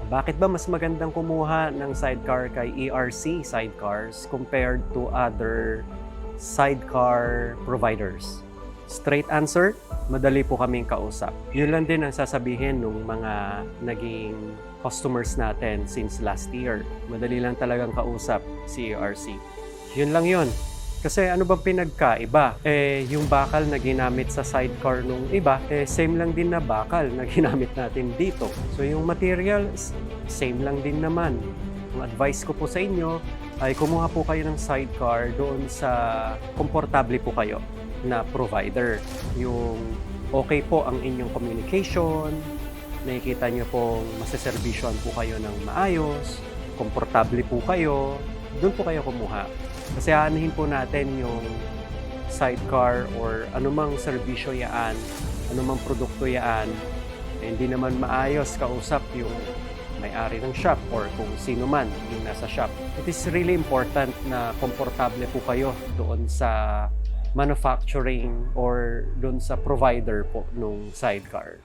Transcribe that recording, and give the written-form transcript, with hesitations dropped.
Bakit ba mas magandang kumuha ng sidecar kay ERC Sidecars compared to other sidecar providers? Straight answer, madali po kaming kausap. Yun lang din ang sasabihin ng mga naging customers natin since last year. Madali lang talagang kausap si ERC. Yun lang yun. Kasi ano bang pinagkaiba? Yung bakal na ginamit sa sidecar nung iba, same lang din na bakal na ginamit natin dito. So yung materials, same lang din naman. Ang advice ko po sa inyo ay kumuha po kayo ng sidecar doon sa komportable po kayo na provider. Yung okay po ang inyong communication, nakikita nyo pong masaservisyoan po kayo ng maayos, komportable po kayo, doon po kayo kumuha. Kasi aanahin po natin yung sidecar or anumang serbisyo yaan, anumang produkto yaan, hindi naman maayos kausap yung may-ari ng shop or kung sino man yung nasa shop. It is really important na komportable po kayo doon sa manufacturing or doon sa provider po nung sidecar.